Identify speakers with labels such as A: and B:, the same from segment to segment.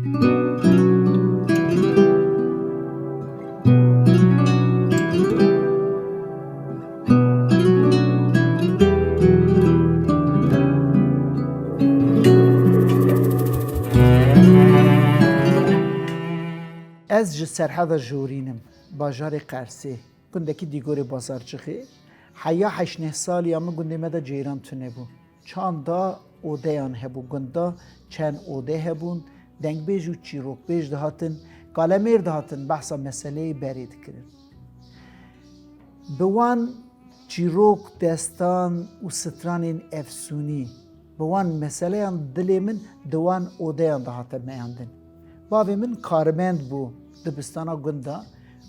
A: از جه سرحد جورینم باجار قرسه گندکی دیگوری بازارچخی حیا 8 سالی اما گنده مده جیران تونه بو چند دا اودهان هبو گنده چند اوده هبون دنگ بیج و چیروک بیج دهاتن کالمیر دهاتن بحثا مسئله برید کرد بوان چیروک دستان و ستران افسونی بوان مسئله دلی من دوان اودهان دهاتن میاندن باوی من کارمند بو دبستانا گنده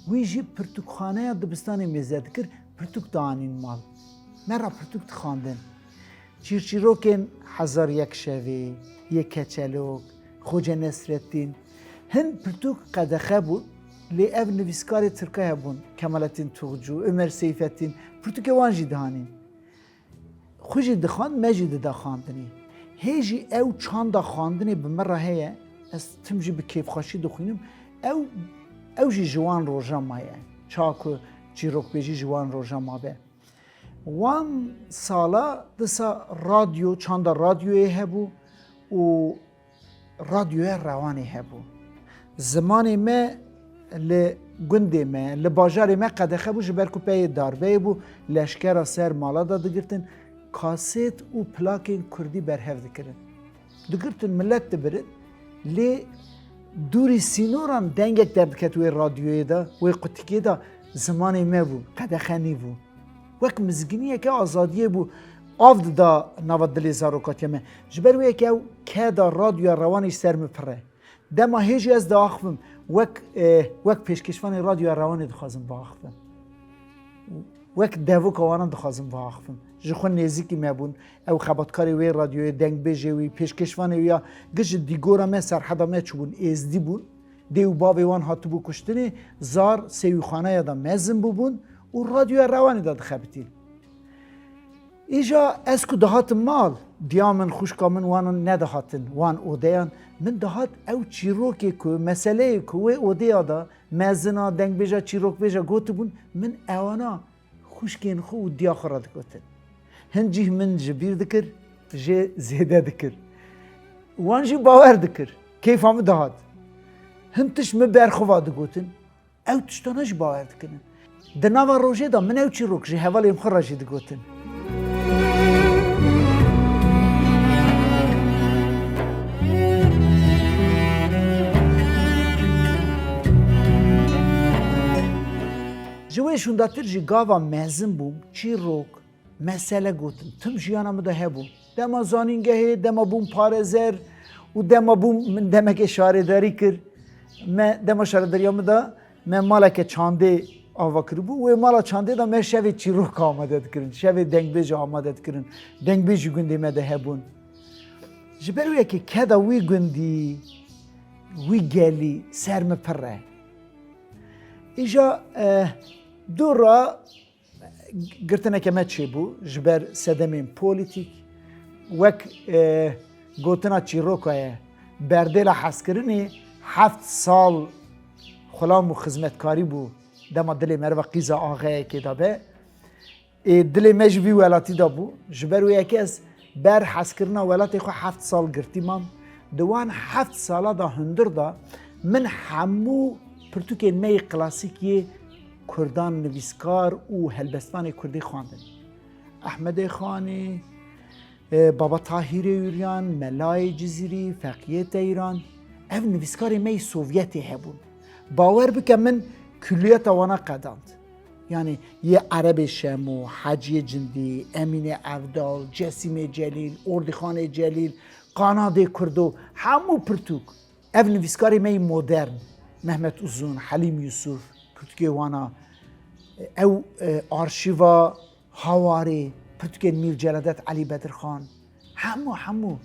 A: ویجی پرتوکخانه دبستانی میزد کرد پرتوک دانین مال مرا پرتوک تخاندن چیرچیروکن 1001 شوی یک کچلوک خوجه نصرالدین هن پرتوک قدخه بود لی اف نویسکاری ترکیه بون کمالتین توغجو عمر سیفتین پرتوک وانجی دهانین خوجی دخاند مجید دخاندنی هیجی او چند دخاندنی بمره هیه از تمجی به کیف خاشی دخونیم او جی جوان روژا مایه چاکو چیروک بیجی جوان روژا ما به وان سالا دسا رادیو چند رادیوی هبو و رادیوی روانی هبو زمانی ما لگنده ما لباجاری ما قدخه بو جبرکو پی داربه بو لشکر سر مالا دا دگرتن کاسیت و پلاکین کردی برهف دکرن دگرتن ملت دبرد لی دوری سینوران دنگک دردکت وی رادیوی دا وی قطیکی دا زمانی ما بو قدخنی بو وک مزگینیه که آزادیه بو آفد دا نواد دلی زاروکاتیه ما جبر وی که که دا رادیو روانش سر مپره دما هیچی از دا آخفم وک پیشکشوان رادیو روانی دخوازم با آخفم وک دوو کوانان دخوازم با آخفم جخون نزیکی میبون او خباتکاری وی رادیوی دنگ بیجی وی پیشکشوان ویا گج دیگورا ما سرحدا ما چوبون ازدی بون دیو باوی وان هاتو بو کشتنی زار سیوی خانه یادا مزن بون و رادیو روانی داد خبتی ایجا اسکو دهات مال دیامن خوشکامن وانان ندهاتن وان اودیان من دهات او چیروکی که مسئله که وی اودیا دا مزنا دنگ بیجا چیروک بیجا گوت بون من اوانا خوشکین خو و دیا خورد گوتن هنجی من جبیر دکر جه زیده دکر وانجی باور دکر کیف هم دهات هنتش مبرخوا دگوتن او تشتانش باور دکنن دناوا روژه دا من او چی روک جه حوالیم خور راجی دگوتن جویشون داتر جی گاوا مزن بوم چی روک مسئله گوتن تم جیانم ده هبو دما زانینگهی دما بوم پارزر و دما بوم من دمک اشاره داری کر من دما اشاره داریم ده من مالک چانده آوا کربو و مالا چانده ده من شوی چی روک آماده کرن شوی دنگ بیج آماده کرن دنگ بیج گندی من ده هبون جبرویه که کدا وی گندی وی گلی سرم پره ایجا دورا گرتنه که ما چی بو جبر سدمین پولیتیک وک گوتنا چیروکایه بردل حسکرینی 7 سال خلام و خدمتکاری بو دما دل مرو قیزا آغای که دابه دل مجوی ولاتی دا بو جبر و یکی از بر حسکرنا ولاتی خو 7 سال گرتی مام دوان 7 سالا دا هندر دا من همو پرتوکه می کلاسیکی کردان نویسکار و هلبستان کردی خواندن احمد خانی بابا طاهر ایران ملای جزیری فقیه ایران او نویسکار می سوویتی هبون باور بکن من کلیت وانا قداند یعنی یه عرب شمو حجی جندی امین عبدال جسیم جلیل اردخان جلیل قناد کردو همو پرتوک او نویسکار می مدرن محمد اوزون حلیم یوسف پرتوکی وانا او آرشیوا هواری پرتوکی میر جلدت علی بدرخان همو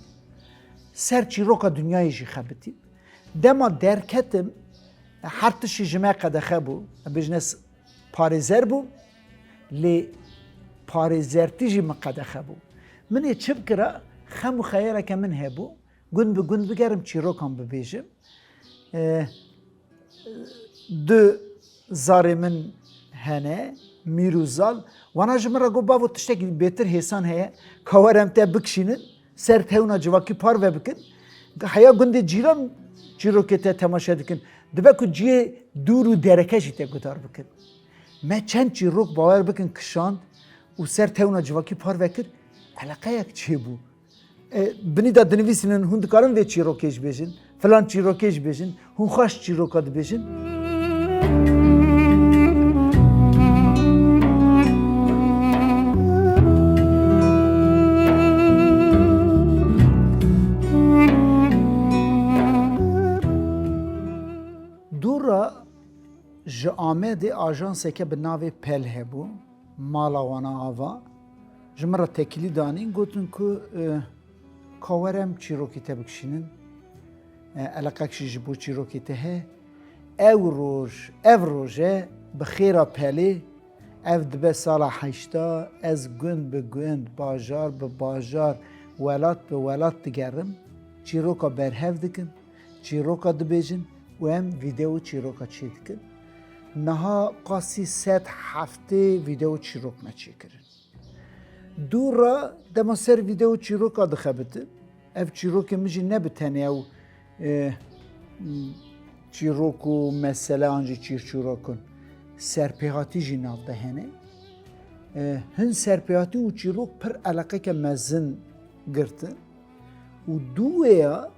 A: سرچی روکا دنیای جی خبتی دما درکتم هر تشی جمعه قدخه بو بجنس پارزر بو لی پارزرتی جی مقدخه بو من یه چه بکره خمو خیره که من هبو Gün bi gün bigerim çîrokan bibêjim. Du zarê min hene, mîr û zal. Wana ji min re got bavo tiştekî bêtir hêsan heye, ka werem te bikişînin, ser tewna civakî par ve bikin. Heya gundê cîran çîrokê te temaşe dikin. Dibe ku ciyê dûr û dereke jî te guhdar bikin. Me çend çîrok bawer bikin kişand û ser tewna civakî par vekir, eleqeyek çêbû. Binî de dinivîsinin hûn dikarin vê çîrokê jî bêjin, filan çîrokê jî bêjin, hûn xweş çîroka dibêjin. Dûra ji Amedê ajanseke bi navê Pel hebû, mala wana ava. Ji min re tekilî danîn gotin ku ka werem çîrokê te bikişînin. Eleqek jî bo çîrokê te he. Ev roje bi xêra Pelê, ev dibe sala heşta, ez gund bi gund, bajar bi bajar, welat bi welat digerim. Çîroka berhev dikin, çîroka dibêjin û em vîdeo çîroka çê dikin. Niha qasî 100 heftê vîdeo çîrok me çêkirin. Dûra dema ser vîdeo çîroka dixebitin. Ev çîrokê min jî ne bi tenê ew çîrok û meselean jî çîrçîrokun. Serpêhatî jî nav de hene. Hin serpêhatî û çîrok pir eleqeke mezin girtin. û dûya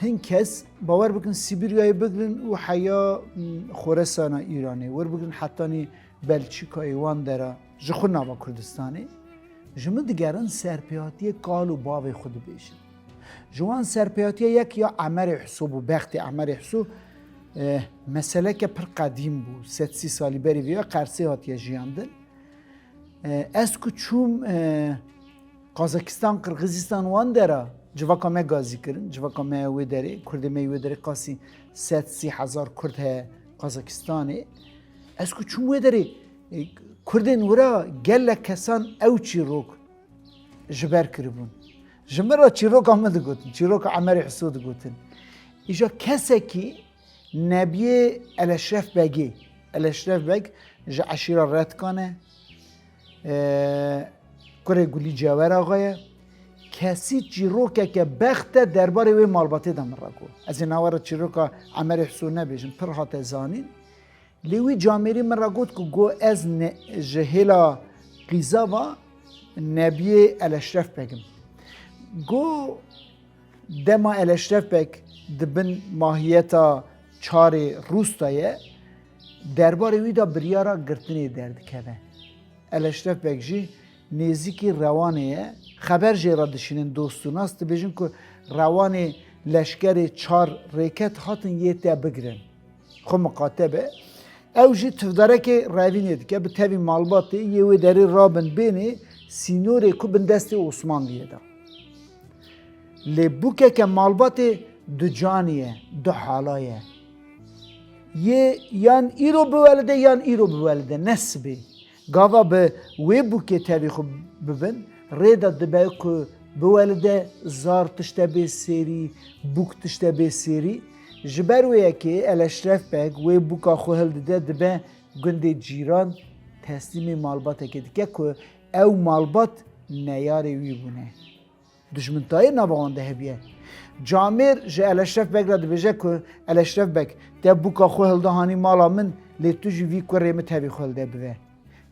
A: hin kes bawer bikin Sîbiryayê bigirin û heya Xoresana Îranê werbigirin hetanî Belçîkayê wan dera ji xwe nava Kurdistanê. Ji min digerin serpêhatiyê kal û bavê xwe dibêjin. Ji wan serpêhatiya yek ya Emerê Hüsû bû, bextê Emerê Hüsû meseleke pir qedîm bû. 7 salî berî vê Qersê hatiye jiyandin. Ez ku çûm Kazakistan, Qirgizistan wan dera civaka me gazî kirin, civaka me wê derê, Kurdê me wê derê qasî 7,000 Kurd heye Kazakistanê. Ez ku çûm wê derê Kurdên wira gelek kesan ew çîrok ji ber kiribûn. Ji min re çîroka min digotin, çîroka Emerê Hüsû digotin. Îja kesekî nebiyê Eleşref Begê, Eleşref Beg ji eşîra Redkan e, kurê Gulî Cewer axa ye. Kesî çîrokeke bext e derbarê wê malbatê de min re got. Ez ê navara çîroka Emerê Hüsû nebêjim, pir hate zanîn. Lê wî camerî min re got ku got ez ji hêla qîzava nebiyê Eleşref Begim. Got dema Eleşref Beg dibin mahiyeta çarê Rûstayê derbarê wî de biryara girtinê derdikeve. Eleşref Beg jî nêzîkî Rewanê ye, xeber jê re dişînin dostû nas dibêjin ku Rewanê leşkerê çar rêket hatin yê te bigirin. Xwe miqatebe. Ew jî tivdarekê revînê dike bi tevî malbatê yê wê derê rabin bênê sînorê ku bin destê Osmanliyê de. Lê bûkeke malbatê du canî ye, du hala ye. Yê yan îro biwelide yan îro biwelide ne sibê. Gava bi wê bûkê tevî xwe bibin, rê de dibe ku biwelide zar tişte bê sêrî, bûk tişte bê sêrî. Ji ber wê yekê Eleşref Beg wê bûka xwe hildide dibe gundê cîran teslîmê malbatekê dike ku ew malbat neyarê wî bûne. Dijmintayê nava wan de hebiye. Camêr ji Eleşref Beg re dibêje ku Eleşref Beg te bûka xwe hilde hanî mala min lê tu jî vî kurê min tevî xwe hilde bive.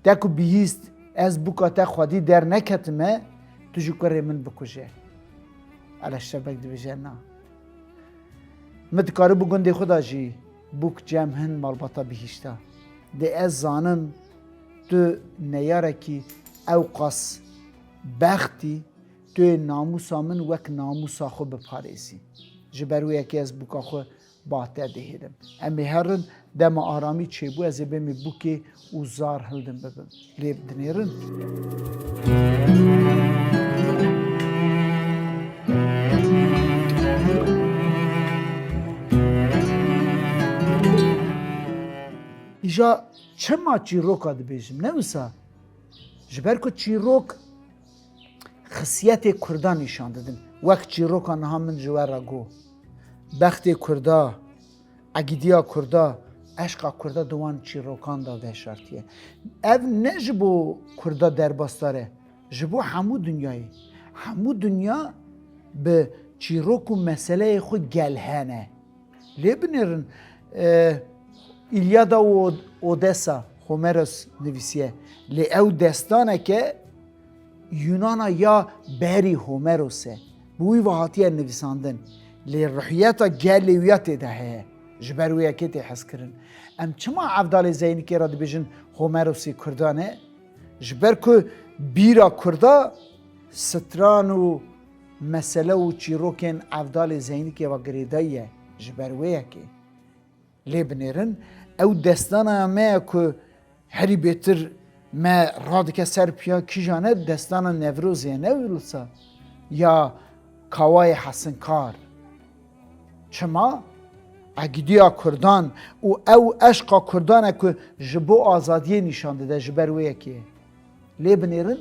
A: Te ku bihîst ez bûka te xwedî derneketime tu jî kurê min bikuje. Eleşref Beg dibêje na. Min dikaribû gundê xwe de jî bûk cem hin malbata bihîşta. Dê ez zanim tu neyarekî ew qas bextî tu yê namûsa min wek namûsa xwe biparêzî. Ji ber wê yekê ez bûka xwe bate dihêrim. Em ê herin dema aramî çêbû ez ê bêmê bûkê û zar hildim bibim. Lê dinêrin. İja çima çîroka dibêjim ne wisa? Ji ber ku çîrok xisiyetê Kurdan nîşan didin. وەک چیرۆکانها من ji we re got bextê Kurda egîdiya Kurda eşqa Kurda di wan çîrokan da veşartiye ev ne ji bo Kurda derbasdar e ji bo hemû dunyayê hemû dunya bi çîrok û meseleyê xwe gelhene lê binêrin İlyada û Odessa Homeros nivîsiye lê ew destaneke Yunana ya berî Homeros e bi wî ve hatiye nivîsandin lê ruhiyeta gelê wiya têde heye ji ber wê yekê tê hezkirin em çima Evdalê Zeynîkê ra dibêjin Homerosê Kurdan e ji ber ku bîra Kurda stran û mesele û çîrokên Evdalê Zeynîkê ve girêdayî ye ji ber wê yekê lê binêrin ew destana me ye ku herî bêtir me radike ser piya kîjan e destana Nevrozê ne wîlsa ya Kawayê Hesinkar çima egîdiya Kurdan û ew eşqa Kurdan e ku ji bo azadiyê nîşan dide ji ber wê yekê lê binêrin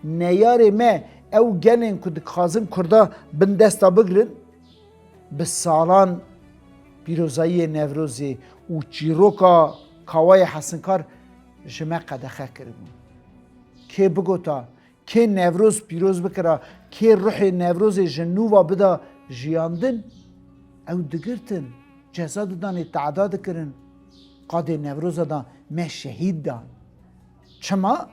A: neyarê me ew gelên ku dixwazin Kurda bin desta bigirin bi salan pîrozayiyê Nevrozê û çîroka Kawayê Hesinkar ji me qedexe kiribûn kê bigota kê Nevroz pîroz bikira kê ruhê Nevrozê ji nûva bida jiyandin ew digirtin ceza didanê teada dikirin qadê Nevroza da me şehîd dan çima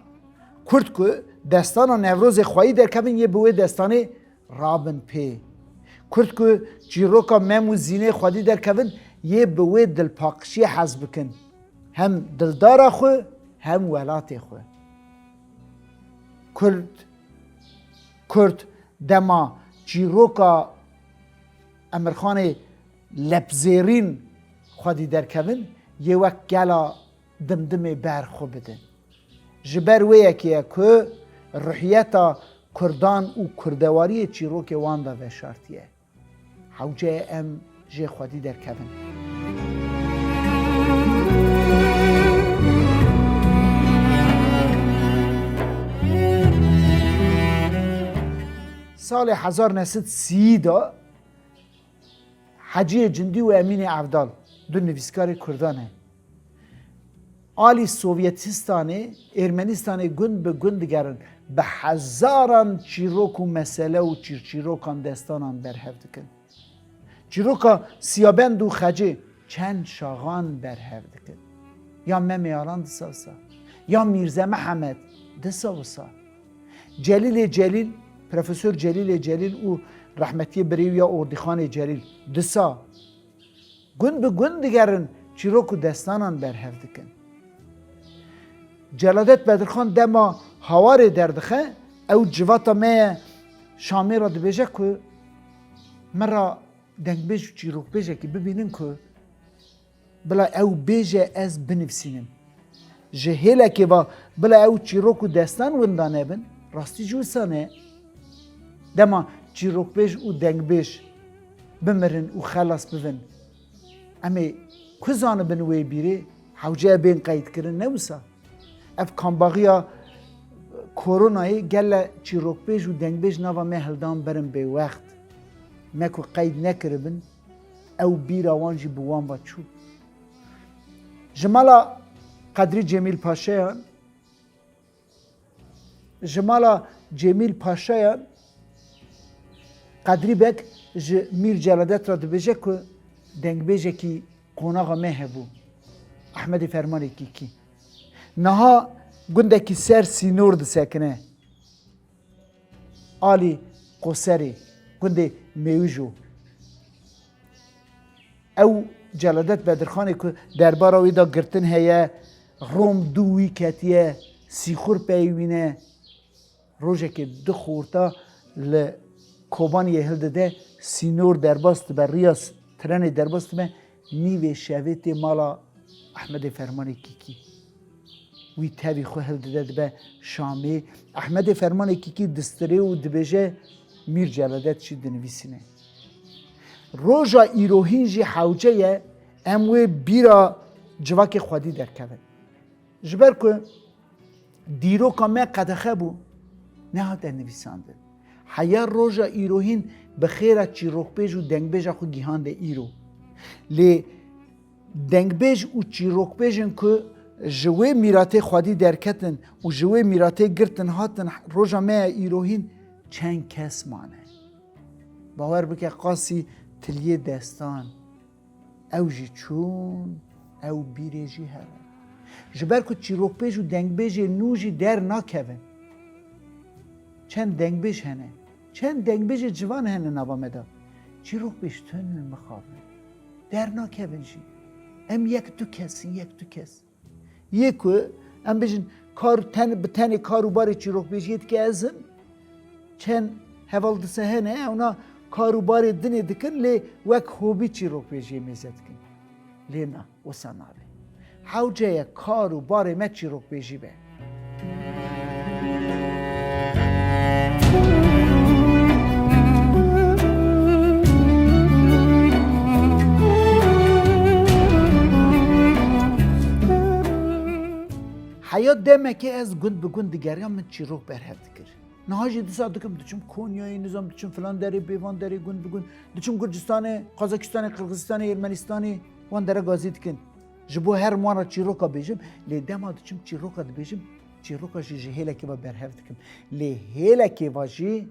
A: Kurd ku destana Nevrozê xwayî derkevin yê bi wê destanê rabin pê Kurd ku çîroka mem û zînê xwedî derkevin yê bi wê dilpaqişiyê hez bikin hem dildara xwe hem welatê xwe Kurd dema çîroka Emirxanê lepzêrîn xwedî derkevin yê wek gela dimdimê ber xwe bidin ji ber wê yekê ye ku ruhiyeta Kurdan û kurdewariyê çîrokê wan da veşartiye hewce ye em jê xwedî derkevin salê 1930 da Heciyê Cindî û Emînê Evdal du nivîskarê Kurdan e alî Sovyetistanê Ermenistanê gund bi gund digerin bi hezaran çîrok û mesele û çîrçîrokan destanan berhev dikin çîroka Siyabend û Xecê çend şaxan berhev dikin ya Memê Alan disa wisa ya Mîrze Mihemed disa wisa Celîlê Celîl Profesör Celîlê Celîl û rahmetiyê birêw ya Ordîxanê Celîl disa gund bi gund digerin çîrok û destanan berhev dikin Celadet Bedirxan dema hawarê derdixe ew civata me ye Şamê ra dibêje ku me ra dengbêj û çîrokbêjekî bibînin ku bila ew bêje ez binivîsînim ji hêlekê ve bila ew çîrok û destan winda nebin rastî ji wisa ne dema çîrokbêj û dengbêj bimirin û xelas bibin em ê ku zanibin wê bîrê hewce bên qeydkirin ne wisa ev kambaxiya koronayê gele çîrokbêj û dengbêj nava me hildan berin bêwext me ku qeyd nekiribin ew bîra wan jî bi wan ve çû ji mala Qedrî Cemîl Paşayan ji mala Cemîl Paşayan Qedrî bek ji Mîr Celadet ra dibêje ku dengbêjekî qonaxa me hebû Ehmedê Fermanekî kî niha gundekî ser sînor disekine alî Qoserê gundê Mêwîjo ew Celadet Bedirxanê ku derbara wî da girtin heye Rom dû wî ketiye sîxur peywîne rojekê du xorta li Kobaniyê hildide sînor derbas dibe riya trenê derbas dibe nîvê şevê tê mala Ehmedê Fermanekî kî wî tevî xwe hildide dibe Şamê Ehmedê Fermanekî kî distirê û dibêje Mîr Celadet jî dinivîsîne roja îrohîn jî hewce ye em wê bîra civakê xwedî derkevin ji ber ku dîroka me qedexe bû nehate nivîsandin حیا روژا ایروهین بخیره چیروکبیج و دنگبیج خو گیهان ده ایرو لی دنگبیج و چیروکبیجن که جوی میراته خودی درکتن و جوی میراته گرتن هاتن روژا مه ایروهین چند کس مانه باور بکه قاسی تلیه دستان او جی چون او بیره جی هره جبر که چیروکبیج و دنگبیج نوجی در ناکوین چند دنگبیج هنه چند دنگبیج جوان هنه نوامه دا چیروکبیج تن مخابه در ناکوین جی ام یک دو کس یکو ام بیجن کار تن کاروبار چیروکبیج یت که ازم چند هوال دسه هنه اونا کاروبار دنی دکن لی وک هوبی چیروکبیجی میزد کن لی نه وسا نابه حوجه کاروبار ما چیروکبیجی به حیات دمه که از گند به گند دیگریان من چیروک برهد کرد نهاجی دو ساعت دکم دچم کنیای نظام دچم فلان داره بیوان داره گند به گند دچم گرجستان قزاقستان قرغیزستان ارمنستانی وان داره گازی دکن جبو هر مارا چیروکا بیجم لی دما دچم چیروکا بیجم چیروکا جی هیله که با برهد کم لی هیله که واجی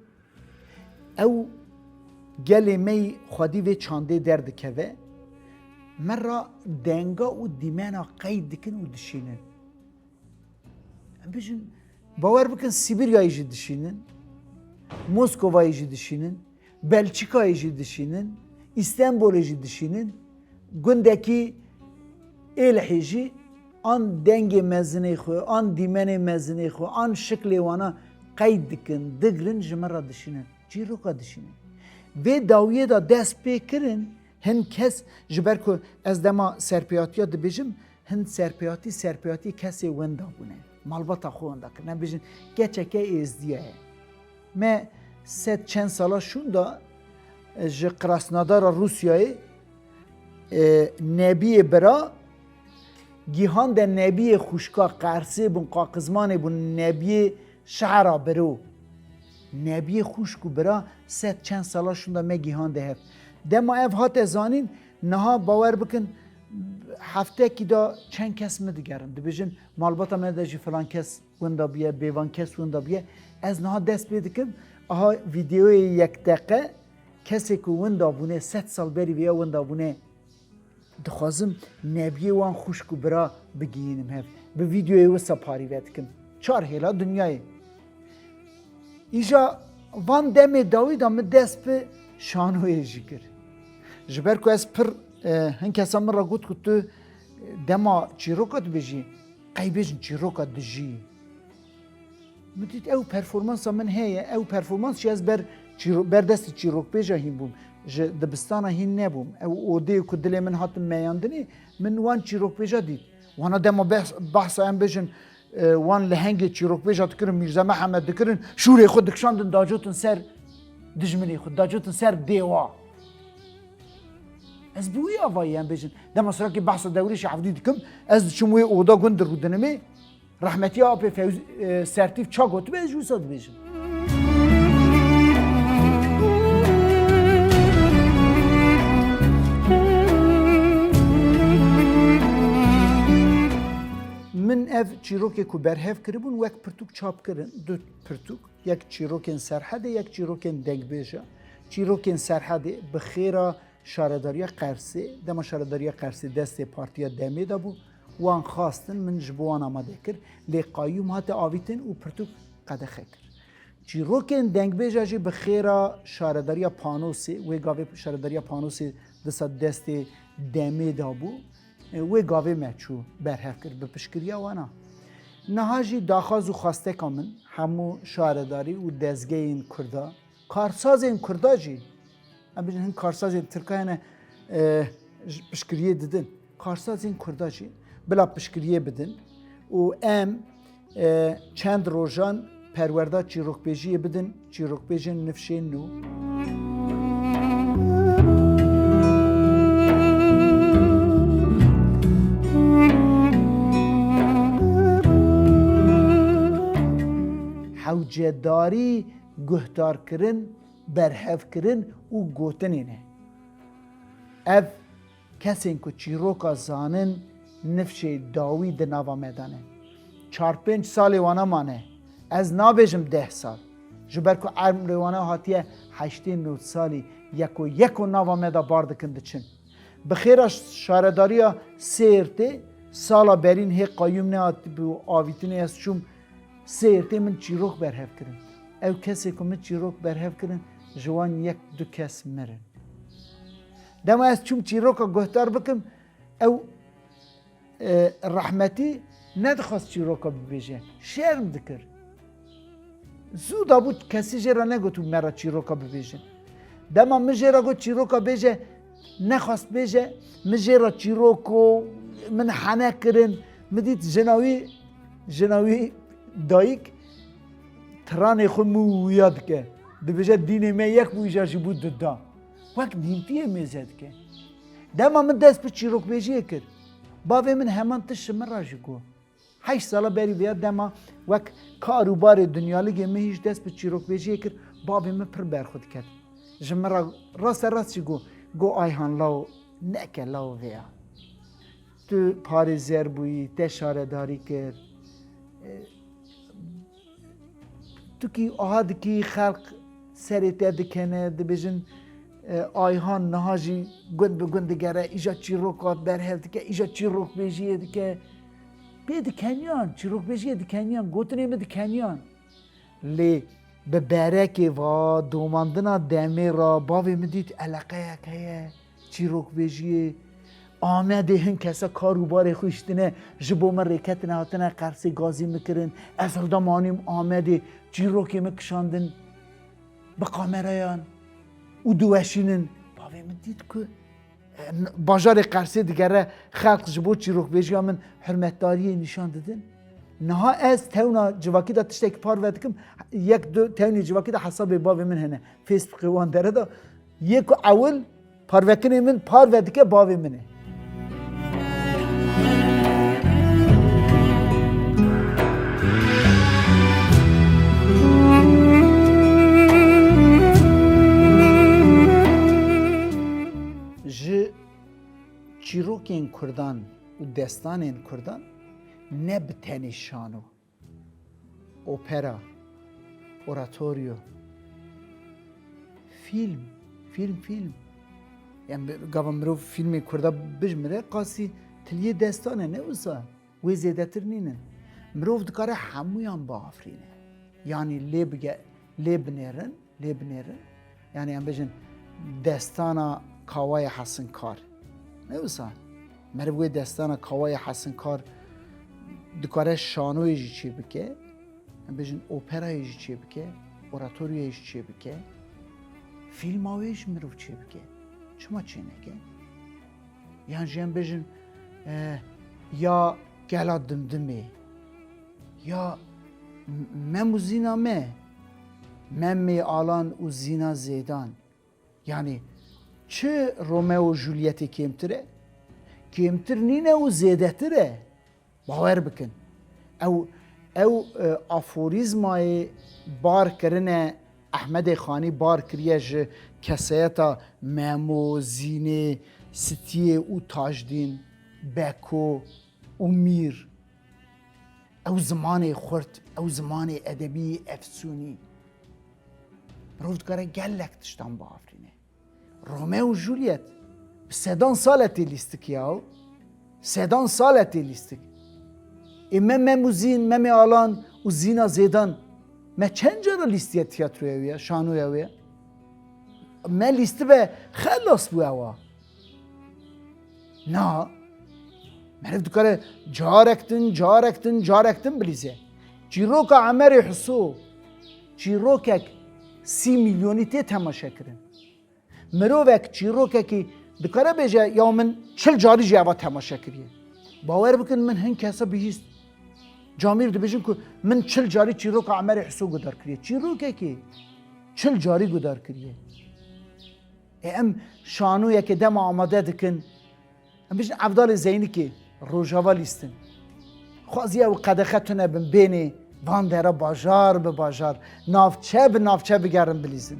A: او گلی می خودی و چانده درد که مرا دنگا و دیمانا قید دکن و دشینن بیشن باور بکن سیبریایی جی دشینن موسکوایی جی دشینن بلچیکایی جی دشینن İstanbul'u jî dişînin gundekî êlihê jî an dengê mezinê xwe, an dîmenê mezinê xwe, an şiklê wana qeyd dikin, digirin ji me re dişînin. Çîroka dişînin. Vê dawiyê da dest pê kirin hin kes ji ber ku ez dema serpiyatiya dibêjim hin serpiyatî kesê wenda bûne. Malbata xwe wenda kirin. Em bêjin geçeke êzdiye ye. Me sed çend sala şûn da ji Krasnodara Rusyayê nebiyê bira gihan de nebiyê xuşka Qersê bûn Qaqizmanê bûn nebiyê şehra biro. Nebiyê xuşk û bira sed çend sala şûn da me gihan de hev. Dema ev hate zanîn niha bawer bikin heftekî da çend kes me digerin. Dibêjin malbata me de jî filan kes wenda biye, bêvan kes wenda biye. Ez niha dest pê dikim aha vîdeoyê yek deqe kesê ku wenda bûne sed sal berî vêya wenda bûne dixwazim nebiyê wan xuşk û bira bigihînim hev. Bi vîdeoyê wisa parî ve dikim. Çar hêla dunyayê. Îja van demê dawî da min dest bi şanoyê jî kir. Ji ber ku ez pir hin kesa min ra got ku tu dema çîroka dibêjî qeybêjin çîroka dijî. Min dît ew performansa min heye, ew performans jî ez berdestî çîrokbêja hîn bûm. Ji dibistana hîn nebûm. Ew odeyê ku dilê min hatin meyandinê min wan çîrokbêja dît. Wana dema behsa em bêjin wan li hengê çîrokbêja dikirin Mîrza Mehemed dikirin şûrê xwe dikişandin dacotin ser dijminê xwe, dacotin ser dêwa. Ez bi wî avayî em bêjin dema sirakê behsa dewrî şehdî dikim ez diçim wê oda gund dirûdinimê rehmetiya apê sertîf ça gotibe ez jî wisa dibêjim. Min ev çîrokê ku berhev kiribûn wek pirtûk çap kirin. Du pirtûk, yek çîrokên serhedê, yek çîrokên dengbêja. Çîrokên serhedê bi xêra şaredariya Qersê, dema şaredariya Qersê destê Partiya Demê de bû. Wan xastin min ji bo wan amade kir. Lê qayyûm hate avîtin û pirtûk qedexe kir. Çîrokên dengbêja jî bi xêra şaredariya Panosê, wê gavê şaredariya Panosê disa destê Demê de bû. Wê gavê me çû berhev kir bi piştgiriya wana. Niha jî daxwaz û xwasteka min hemû şaredarî û dezgehên Kurda, karsazên Kurda jî, em bêjin hin karsazên Tirkiye ne piştgiriyê didin. Karsazên Kurda jî bila piştgiriyê bidin û em çend rojan perwerda çîrokbêjiyê bidin, çîrokbêjên nifşên nû. Hewcedarî guhtar kirin, berhev kirin û gotinê ne. Ev kesên ku çîroka zanin nifşê dawî di nava me de ne. 4-5 salê wana mane. Ez nabêjim 10 sal. Ji ber ku emrê wana hatiye 8-9 salî yeko nava me de bar dikin diçin. Bi xêra şaredariya sêrtê sala berîn hê qayyum nehatibû avîtinê ez çûm sêrtê min çîrok berhev kirin. Ew kesê ku min çîrok berhev kirin ji wan 1-2 kes mirin. Dema ez çûm çîroka guhtar bikim ew rehmetî nedixwast çîroka bibêje. Şerm dikir. Zû dabû kesî jê re negotu me re çîroka bibêjin. Dema min jê re got çîroka bêje nexwast bêje min jê re çîroko min hene kirin min dît jinawî dayîk tiranê xwe min wîya dike. Dibêje dînê me yek bû îja jî bû du da. Wek nîmtiyê mêze dike. Dema min dest bi çîrokbêjiyê kir. Bavê min heman tiş ji min re jî got. 8 sala berî vêya dema wek kar û barê dunyaligê min hîç dest bi çîrokbêjiyê kir, bavê min pir berxwe diket. Ji min re rast jî got ayhan law neke law vêya. Tu parêzer bûyî, te şaredarî kir. Tu aha dikî xelq serê te dikene dibêjin ayhan niha jî gund bi gund digere îja çîroka berhev dike, îja çîrokbêjiyê dike. Pê dikeniyan, çîrokbêjiyê dikeniyan, gotinê me dikeniyan. Lê bi berekê va domandina demê ra bavê min dît eleqeyek heye çîrokbêjiyê. Amedê hin kese kar û barê xwe îştine ji bo min rêketine hatine qersê gazî mikirin. Ez hilda manîm Amedê çîrokê me kişandin bi kamerayan û diweşînin. Bavê min dît ku bajarê Qersê digere xelq ji bo çîrokbêjiya min hürmetdariyê nîşan didin. Niha ez tewna civakî de tiştekî parve dikim, yek du tewnî civakî de hesabê bavê min hene. Facebookê wan dere da yek ku ewil parvekinê min parve dike bavê min e. Ji çîrokên Kurdan û destanên Kurdan ne bi tenê şano, opera, oratoryo, film. Yani gava mirov filmê Kurda bijmire qasî tiliyê destan e ne wisa wê zêdetir nînin. Mirov dikare hemûyan biafrîne. Yani lê binêrin. Yani em bêjin destana Kawaya Hesinkar. Ne wisa? Meriv wê destana Kawaya Hesinkar dikare şanoyê jî çê bike, em bêjin operayê jî çê bike, oratoryoyê jî çê bike, filma wê jî mirov çê bike. Çima çê neke? Yan jî em bêjin ya gela dimdimê, ya mem û zîna me, memmê alan û zîna zêdan. Yani çi Romeo Juliet'ê kêmtir e? Kêmtir nîne û zêdetir e. Bawer bikin. Ew aforîzmayê bar kirine Ehmedê Xanî bar kiriye ji keseyeta memo, zînê, stiyê û tajdîn, beko û mîr. Ew zimanê xurt, ew zimanê edebî efsûnî. Mirov dikare gelek tiştan biafrîne. Romeo û Juliet sedan sal tê lîstik yaw. Sedan sal tê lîstik. Me mem û zîn, memê alan û zîna zêdan me çend cara lîstiye tiyatroya wê, şanoya wê? Me lîstî ve xelas bû ewa. Na, meriv dikare carektin bilîze. Çîroka Emerê Hüso, çîrokek 30 milyonî tê temaşe kirin. Mirovek çîrokekî dikare bêje ya min 40 carî jî eva temaşe kiriye. Bawer bikin min hin kesa bihîst. Camîr dibêjin ku min 40 carî çîroka Emerê Hüso gudar kiriye. Çîrokekî 40 carî gudar kiriye. Em şanoyekê dema amade dikin. Em bêjin Evdalê Zeynîkê rojava lîstin. Xwaziye ew qedexe tune bin bênê Van dere bajar be bajar, navçe be navçe bigerin bilîzin.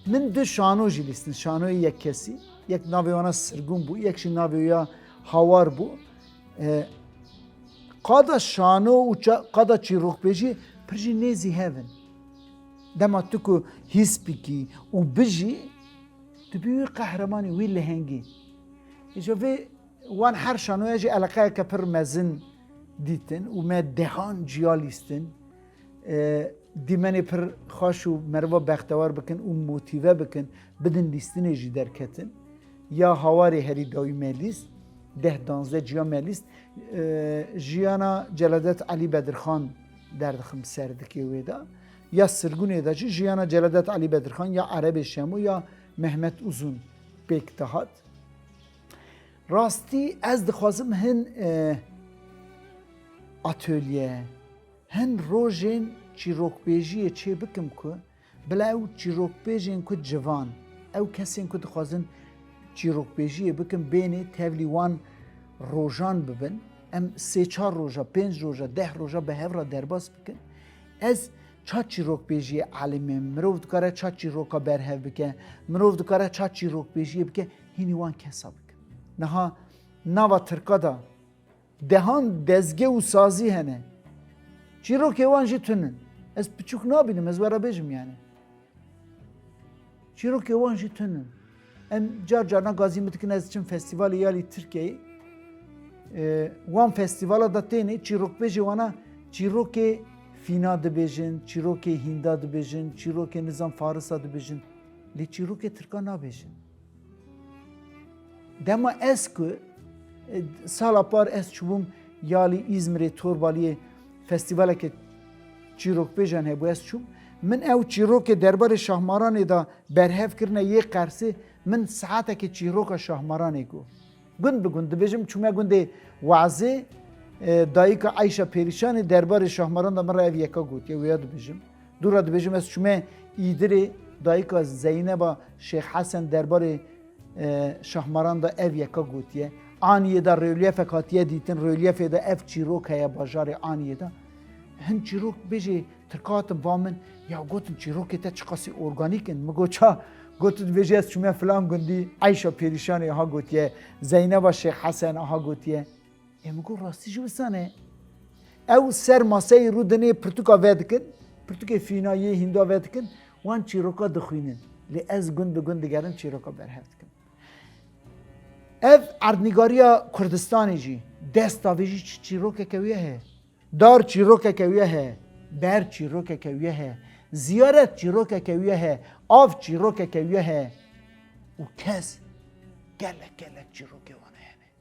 A: Min du şano jî lîstin, şanoyê yek kesî, yek navê wana Sirgûn bû, yek jî navê ya Hawar bû. Qada şano û qada çîrokbêjî pir jî nêzî hevin. Dema tu ku hîs bikî û bijî, tu bî wî qehremanî, wî lihengî. Îja vê wan her şanoya jî eleqeyeke pir mezin dîtin û me dehan ciya lîstin. Dîmenê pir xweş û merva bextewar bikin û motîve bikin, bidin lîstinê jî derketin. Ya Hawarê herî dawî me lîst, 10-12 ciya me lîst. Jiyana Celadet Elî Bedirxan derdixim serdikê wê de. Ya Sirgûnê de jî jiyana Celadet Elî Bedirxan ya Erebê Şemû ya Mehmet Uzun pêk dihat. Rastî ez dixwazim hin atölye, hin rojên çîrokbêjiyê çê bikim ku bila ew çîrokbêjên ku civan, ew kesên ku dixwazin çîrokbêjiyê bikin bênê tevlî wan rojan bibin. Em 3-4 roja, 5 roja, 10 roja bi hevra derbas bikin. Ez ça çîrokbêjiyê elîmim, mirov dikare ça çîroka berhev bike, mirov dikare ça çîrokbêjiyê bike, hînî wan kesa bikin. Niha nava Tirka da dehan dezgeh û sazî hene. Çîrokê wan jî tunin. Ez piçûk nabînim, ez were bêjim yani. Çîrokê wan jî tunin. Em car carna gazî min dikin ez diçim festîvalê yalî Tirkiyeyê. Wan festîvala da tênê çîrokbêjê wana çîrokê Fîna dibêjin, çîrokê Hînda dibêjin, çîrokê Nizam Farisa dibêjin. Lê çîrokê Tirka nabêjin. Dema ez ku sala par ez çûbûm yalî İzmirê Torbaliyê festîvaleke çîrokbêjan hebû ez çûm. Min ew çîrokê derbarê Şahmaranê da berhev kirine yê Qersê min saetekê çîroka Şahmaranê got. Gund bi gund dibêjim çûme gundê Wezê dayîka Ayşa Pêrîşanê derbarê Şahmaran da min re ev yeka gotiye wêya dibêjim. Dûra dibêjim ez çûme Îdirê dayîka Zeyneba Şêx Hesen derbarê Şahmaran da ev yeka gotiye. Aniyê da rêlyefek hatiye dîtin, rêlyefê de ev çîrok heye bajarê Aniyê da. Hin çîrok bêjê Tirka hatin va min, ya gotin çîrokê te çi qasî organîk in. Min got ça? Gotu dibêjî ez çûme filan gundî Ayşa Pêrîşanê aha gotiye, Zeyneba Şêx Hesen aha gotiye. Min got rastî jî wisan e. Ew ser maseyê rûdinê pirtûka ve dikin, pirtûkê fînayê Hînda ve dikin, wan çîroka dixwînin. Lê ez gund bi gund digerin çîroka berhev dikim. Ev erdnîgariya Kurdistanê jî desta vê jî çîrokeke wê heye. Dar çîrokeke wê heye, ber çîrokeke wê heye, ziyaret çîrokeke wê heye, av çîrokeke wê heye û kes gelek gelek çîrokê wan